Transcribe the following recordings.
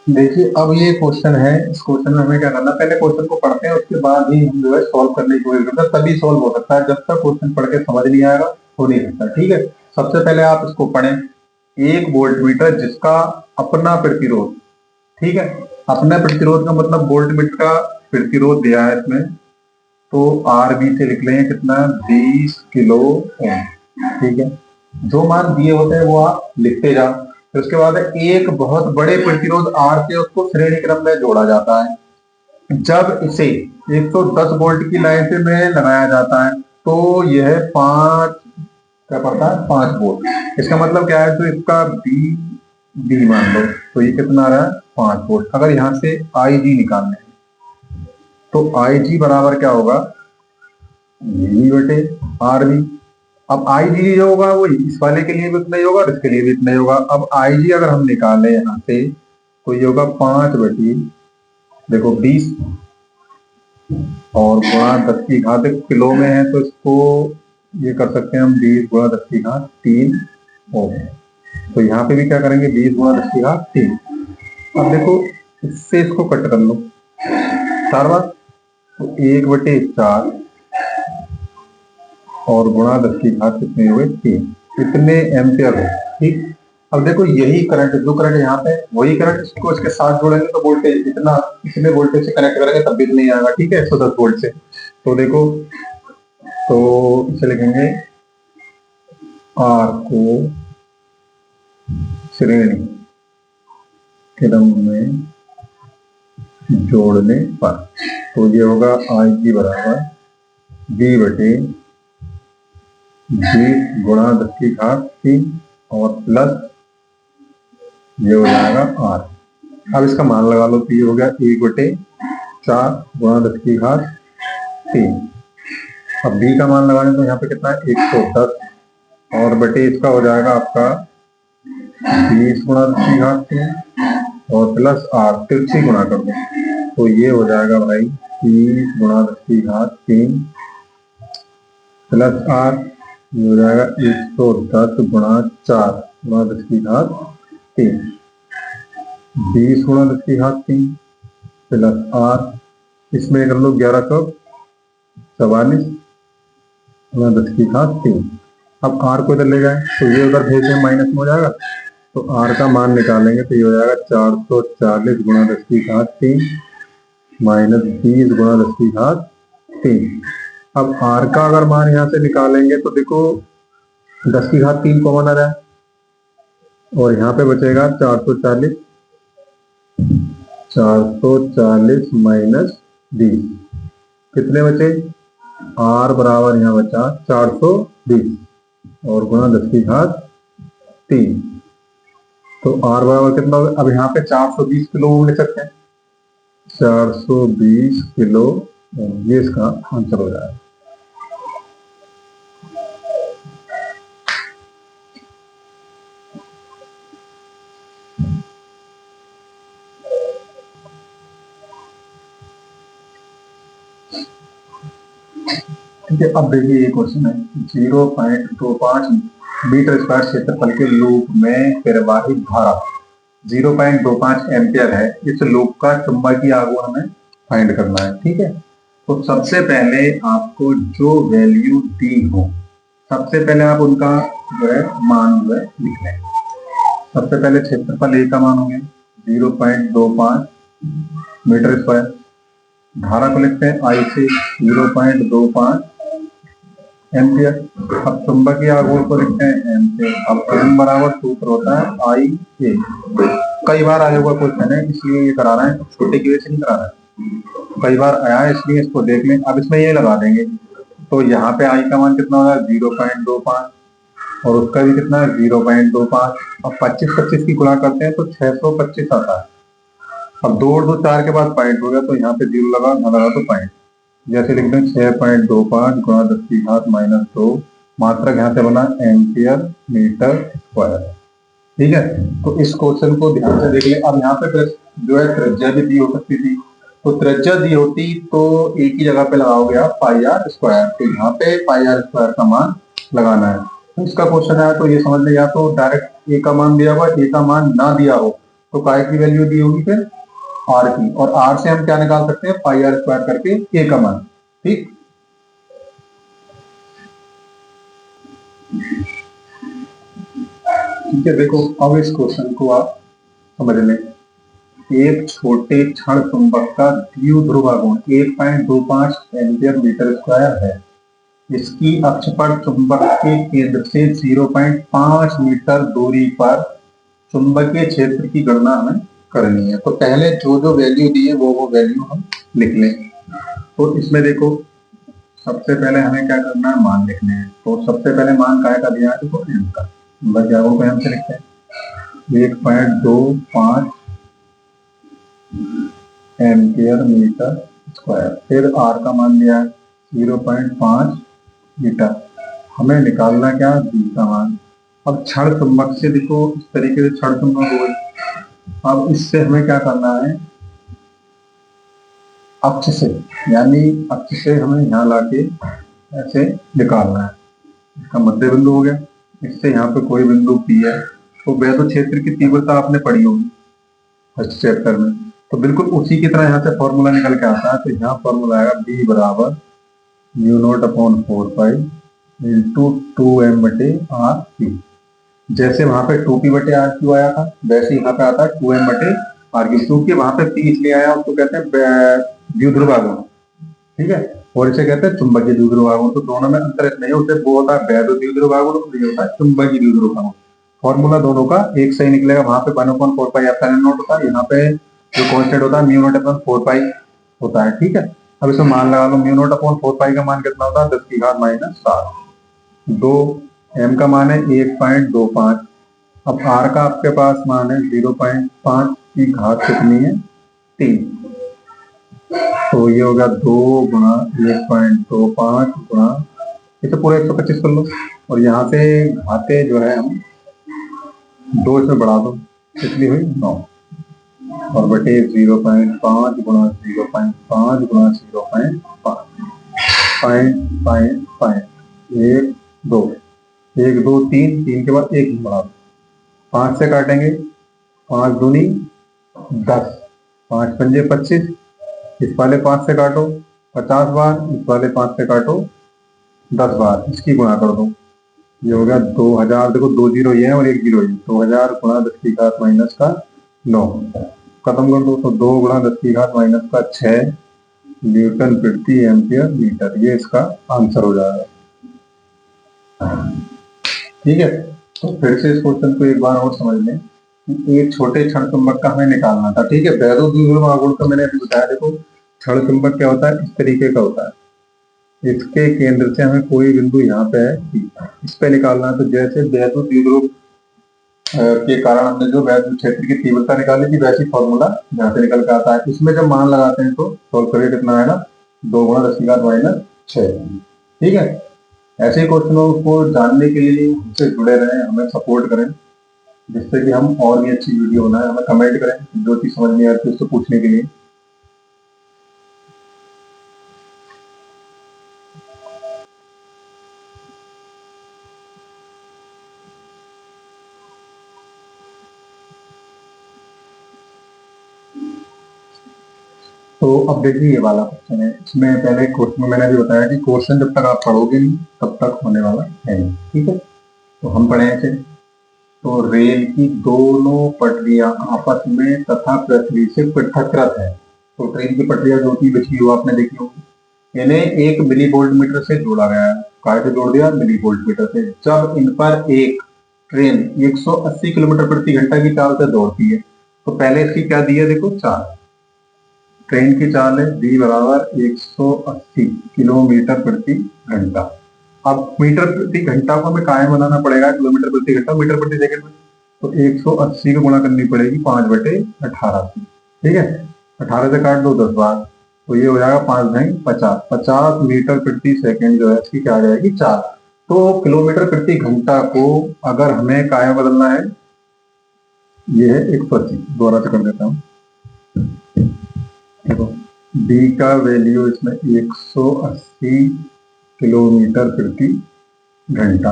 देखिए अब ये क्वेश्चन है, इस क्वेश्चन में हमें क्या करना है, पहले क्वेश्चन को पढ़ते हैं, उसके बाद ही हम जो है सॉल्व करने की कोशिश करते हैं, तभी सॉल्व हो सकता है। जब तक क्वेश्चन पढ़ के समझ नहीं आएगा हो नहीं सकता। ठीक है, सबसे पहले आप इसको पढ़ें। एक वोल्ट मीटर जिसका अपना प्रतिरोध, ठीक है, अपना प्रतिरोध का मतलब वोल्ट मीटर का प्रतिरोध दिया है इसमें, तो आर बी से लिख लेंगे कितना, 20 किलो ओम। ठीक है, जो मान दिए होते हैं वो आप लिखते जाओ। फिर उसके बाद एक बहुत बड़े प्रतिरोध आर से उसको श्रेणी क्रम में जोड़ा जाता है। जब इसे 110 वोल्ट की लाइन से में लगाया जाता है तो यह 5 क्या पड़ता है, 5 वोल्ट। इसका मतलब क्या है, तो इसका बी डी मान लो, तो ये कितना आ रहा है, 5 वोल्ट। अगर यहाँ से आई जी निकालना है तो आई जी बराबर क्या होगा, वी बटे आर बी। अब आई जी जो होगा वो इस वाले के लिए भी उतना ही होगा और इसके लिए भी इतना ही होगा। अब आई जी अगर हम निकालें यहाँ से तो ये होगा 5 बटी, देखो 20, और गुणा 10 की घात, किलो में है तो इसको ये कर सकते हैं हम, 20 गुणा 10 की घात 3 ओम। तो यहाँ पे भी क्या करेंगे, 20 गुणा 10 की घात 3। अब देखो इससे इसको कट कर लो 4 बार, तो 1/4 और गुणा 10 की घात कितने हुए, 3, इतने एम्पियर हो। ठीक, अब देखो यही करंट, जो करंट यहाँ पे वही करंट इसको इसके साथ जोड़ेंगे तो वोल्टेज इतना, इतने वोल्टेज से कनेक्ट करेंगे तब भी नहीं आएगा। ठीक है, 110 वोल्ट से। तो देखो, तो इसे लिखेंगे आर को श्रेणी क्रम में जोड़ने पर, तो ये होगा आई जी बराबर बी बटे 20 गुणा 10 की घात 3 और प्लस ये हो जाएगा आर। अब इसका मान लगा लो, तो ये हो गया 1/4 गुणा 10 की घात 3। अब बी का मान लगाने तो यहाँ पे कितना है, 110, और बटे इसका हो जाएगा आपका 20 गुणा 10 की घात 3 और प्लस आर, तिरछी गुणा कर दो तो ये हो जाएगा भाई 30 गुणा 10 की घात 3 प्लस आर, ये हो जाएगा 110 गुणा 4 गुणा 10 की घात 3, 20 गुणा 10 की घात 3 प्लस आर, इसमें कर लो 1144 गुणा 10 की घात 3। अब आर को इधर ले जाए तो ये उधर भेज दें, माइनस में हो जाएगा, तो आर का मान निकालेंगे तो ये हो जाएगा 440 गुणा 10 की घात 3 माइनस 20 गुणा 10 की घात 3। अब आर का अगर मान यहाँ से निकालेंगे तो देखो 10 की घात 3 कॉमन आ रहा है और यहाँ पे बचेगा 440, 440 माइनस 20, कितने बचे, आर बराबर यहाँ बचा 420 और गुणा 10 की घात 3, तो आर बराबर कितना होगा, अब यहाँ पे 420 किलो ओम ले सकते हैं, 420 किलो ओम, ये इसका आंसर हो जाएगा। ठीक है, अब देखिए ये क्वेश्चन है, 0.25 मीटर स्क्वायर क्षेत्रफल के लूप में प्रवाहित धारा 0.25 एम्पियर है। इस लूप का चुंबकीय आघूर्ण हमें फाइंड करना है। ठीक है, तो सबसे पहले आपको जो वैल्यू दी हो, सबसे पहले आप उनका जो है मान जो है लिख लें। सबसे पहले क्षेत्रफल ए का मान हो गया 0.25 मीटर स्क्वायर, धारा को लिखते हैं आई से 0.25 एम्पियर। अब चुंबकीय आघूर्ण को लिखते हैं एम्पियर। अब एम बराबर सूत्र होता है आई ए। कई बार आया हुआ क्वेश्चन है इसलिए ये करा रहे हैं, छोटे की वजह से नहीं करा रहे हैं, कई बार आया है इसलिए इसको देख लें। अब इसमें ये लगा देंगे तो यहाँ पे आई का मान कितना होगा 0.25 और उसका भी कितना है 0.25। अब 25-25 की गुणा करते हैं तो 625 आता है। अब 2 और 2 4 के बाद पॉइंट हो गया तो यहाँ पे 0 लगा, ना लगा तो पॉइंट, जैसे लिख दें 6.25 गुणा 10 की घात -2, मात्रक यहाँ से बना एम्पियर मीटर स्क्वायर। ठीक है, तो इस क्वेश्चन को ध्यान से देख लें। अब यहाँ पे जो है त्रिज्या भी दी हो सकती थी, तो त्रिज्या दी होती तो एक ही जगह पे लगाओगे आप पाई आर स्क्वायर, तो यहाँ पे पाई आर स्क्वायर का मान लगाना है। तो इसका क्वेश्चन है तो ये समझ लें, या तो डायरेक्ट ए का मान दिया हुआ, ए का मान ना दिया हो तो काय की वैल्यू दी होगी फिर आर की, और आर से हम क्या निकाल सकते हैं, पाई आर स्क्वायर करके ए का मान। ठीक, ठीक है। देखो अब इस क्वेश्चन को आप समझ लें। एक छोटे क्षण चुंबक का द्विध्रुवागुण 1.25 एम्पियर मीटर स्क्वायर है। इसकी अक्ष पर चुंबक के केंद्र से 0.5 मीटर दूरी पर चुंबकीय क्षेत्र की गणना हमें करनी है। तो पहले जो जो वैल्यू दी है वो वैल्यू हम लिख लें। तो इसमें देखो सबसे पहले हमें क्या करना है, मान लिखने हैं। तो सबसे पहले मान काय का दिया है, देखो एम का, बस जाओ को एम से लिखते हैं 1.25 एम्पियर मीटर स्क्वायर। फिर आर का मान दिया है 0.5 मीटर। हमें निकालना क्या, बी का मान। अब क्षण चुंबक से देखो इस तरीके से क्षण चुंबक हो गई। अब इससे हमें क्या करना है, अक्ष से, यानी अक्ष से हमें यहाँ लाके ऐसे निकालना है। इसका मध्य बिंदु हो गया, इससे यहाँ पे कोई बिंदु पी है। तो वैद्युत क्षेत्र की तीव्रता आपने पढ़ी होगी फर्स्ट चैप्टर में। तो बिल्कुल उसी की तरह यहाँ से फॉर्मूला निकल के आता है। तो यहाँ फॉर्मूला आएगा बी बराबर mu naught upon 4 pi into 2m बटे आर क्यू। जैसे वहां पे 2p बटे आर क्यू आया था, वैसे यहाँ पे आता है 2m बटे आर क्यू। क्योंकि वहां पे p इसलिए आया, उसको कहते हैं द्विध्रुवागुण। ठीक है, और इसे कहते हैं चुंबकीय द्विध्रुवागुण। तो दोनों में अंतर इतना ही, उससे वो होता है वैद्युत द्विध्रुवागुण और ये होता है चुंबकीय द्विध्रुवागुण। फॉर्मूला दोनों का एक सही निकलेगा। वहां पे 1/4 पाई एप्सिलॉन नॉट होता है, यहाँ पे जो कांस्टेंट होता है म्यू नॉट अपॉन 4 पाई होता है। ठीक है, अब इसमें मान लगा लो, म्यू नॉट अपॉन 4 पाई का मान कितना होता है, 10 की घात -7। 2 m का मान है 1.25। अब r का आपके पास मान है 0.5 की घात कितनी है, 3। तो ये होगा 2 गुणा 1.25 गुणा, इसे पूरा 125 कर लो, और यहाँ से घाते जो है हम 2 इसमें बढ़ा दो, इसलिए हुई 9, और बटे 0.5 गुणा 0.5 गुणा 0.5 1 2 1 2 3 3 के बाद 1 बढ़ा दो, 5 से काटेंगे, 5 दूनी 10, 5 पंजे 25, इस वाले 5 से काटो 50 बार, इस वाले 5 से काटो 10 बार, इसकी गुणा कर दो। ये हो गया 2000। देखो 2 जीरो ये है और 1 जीरो ये, 2000 गुणा 10 की घात -9 खत्म कर दो। तो 2 गुणा 10 की घात -6 न्यूटन प्रति एम्पियर मीटर, ये इसका आंसर हो जाएगा। ठीक है, तो फिर से इस क्वेश्चन को एक बार और समझ लें कि एक छोटे क्षण चुंबक का हमें निकालना था। ठीक है, वैद्युत द्विध्रुवागुण का मैंने अभी बताया। देखो क्षण चुंबक क्या होता है, इस तरीके का होता है। इसके केंद्र से हमें कोई बिंदु यहाँ पे है, इस पे निकालना है। तो जैसे वैद्युत द्विध्रुव के कारण हमने जो वैद्युत क्षेत्र की तीव्रता निकाली थी, वैसी फॉर्मूला यहाँ से निकल के आता है। इसमें जब मान लगाते हैं तो सोल्व करिए, कितना आएगा, 2 गुणा 10 की घात -6। ठीक है, ऐसे ही क्वेश्चनों को जानने के लिए हमसे जुड़े रहें, हमें सपोर्ट करें, जिससे कि हम और भी अच्छी वीडियो बनाए। हमें कमेंट करें जो चीज समझ नहीं आती उसको पूछने के लिए। तो अब देखिए ये वाला क्वेश्चन है। इसमें पहले क्वेश्चन में मैंने भी बताया कि क्वेश्चन जब तक आप पढ़ोगे नहीं तब तक होने वाला है नहीं। ठीक है, तो हम पढ़े थे। तो रेल की दोनों पटरियां आपस में तथा पृथ्वी से पृथककृत है। तो ट्रेन की पटरियां जो थी बिछी हुई आपने देखी होगी, इन्हें 1 मिली वोल्ट मीटर से जोड़ा गया है। काय से जोड़ दिया, मिली वोल्ट मीटर से। जब इन पर एक ट्रेन 180 किलोमीटर प्रति घंटा की चाल से दौड़ती है, तो पहले इसकी क्या दी है, देखो चाल। ट्रेन की चाल है v बराबर 180 किलोमीटर प्रति घंटा। अब मीटर प्रति घंटा को हमें कायम बनाना पड़ेगा, किलोमीटर प्रति घंटा मीटर प्रति सेकंड में। तो 180 को गुणा करनी पड़ेगी 5/18 से। ठीक है, 18 से काट दो 10 बार, तो ये हो जाएगा 5 भाई 50, 50 मीटर प्रति सेकंड जो है इसकी क्या आ जाएगी, चाल। तो किलोमीटर प्रति घंटा को अगर हमें कायम बदलना है, ये है 180, दोबारा से कर देता हूँ। देखो b का वैल्यू इसमें 180 किलोमीटर प्रति घंटा।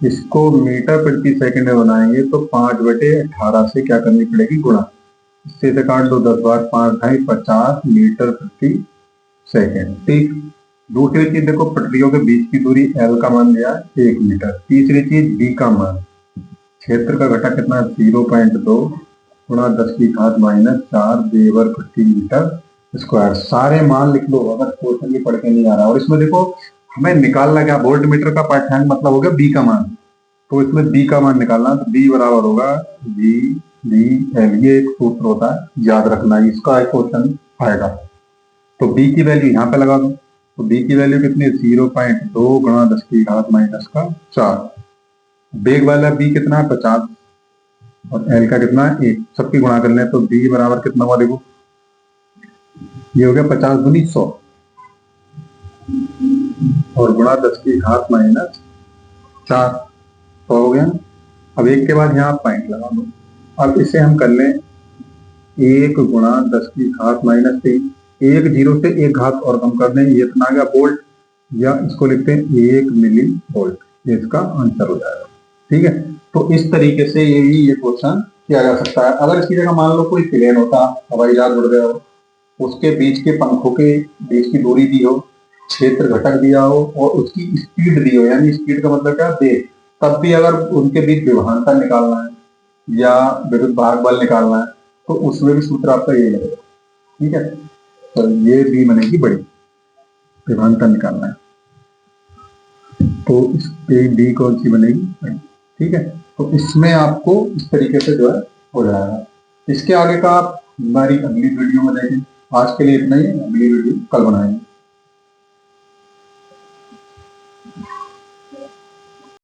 इसको मीटर प्रति सेकंड में बनाएंगे तो 5/18 से क्या करनी पड़ेगी, गुणा। इससे से काट दो, 10 बार 5 ढाई 50 मीटर प्रति सेकंड। ठीक। दूसरी चीज देखो, पटरियों के बीच की दूरी L का मान लिया 1 मीटर। तीसरी चीज B का मान, क्षेत्र का घटक कितना, 0.2 गुणा 10⁻⁻4 वेबर प्रति मीटर स्क्वायर। सारे मान लिख लो अगर क्वेश्चन भी पढ़ के नहीं आ रहा। और इसमें देखो हमें निकालना क्या, वोल्ट मीटर का पाठ्यांक मतलब हो गया B का मान, तो इसमें B का मान निकालना, तो B बराबर होगा VBL। ये एक सूत्र होता है, याद रखना, इसका एक क्वेश्चन आएगा। तो B की वैल्यू यहाँ पे लगा दो, तो B की वैल्यू कितनी है, 0.2 गुणा 10⁻⁻4। बेग वाला B कितना है, 50, और L का कितना है 1। सबकी गुणा कर लें तो B बराबर कितना हुआ, देखो ये हो गया 50 दूनी 100 और गुणा 10⁻⁻4 हो गया। अब एक के बाद यहाँ पॉइंट लगा दो। अब इसे हम कर लें 1 गुणा 10⁻⁻3, एक जीरो से एक घात और कम कर दें, ये इतना आ गया वोल्ट, या इसको लिखते हैं 1 मिली वोल्ट। ये इसका आंसर हो जाएगा। ठीक है, तो इस तरीके से ये क्वेश्चन किया जा सकता है। अगर इसकी जगह मान लो कोई प्लेन होता, हवाई जहाज उड़ गया हो, उसके बीच के पंखों के बीच की दूरी दी हो, क्षेत्र घटक दिया हो और उसकी स्पीड दी हो, यानी स्पीड का मतलब क्या, वेग, तब भी अगर उनके बीच विभवांतर निकालना है या विद्युत भाग बल निकालना है तो उसमें भी सूत्र आपका यही लगेगा। ठीक है, तो ये भी बनेगी बड़ी, विभवांतर निकालना है तो इस पे डी कौन सी बनेगी, बड़ी। ठीक है, तो इसमें आपको इस तरीके से जो है हो जाएगा। इसके आगे का आप हमारी अगली वीडियो में देखें। आज के लिए इतना ही, अगली वीडियो कल बनाएंगे।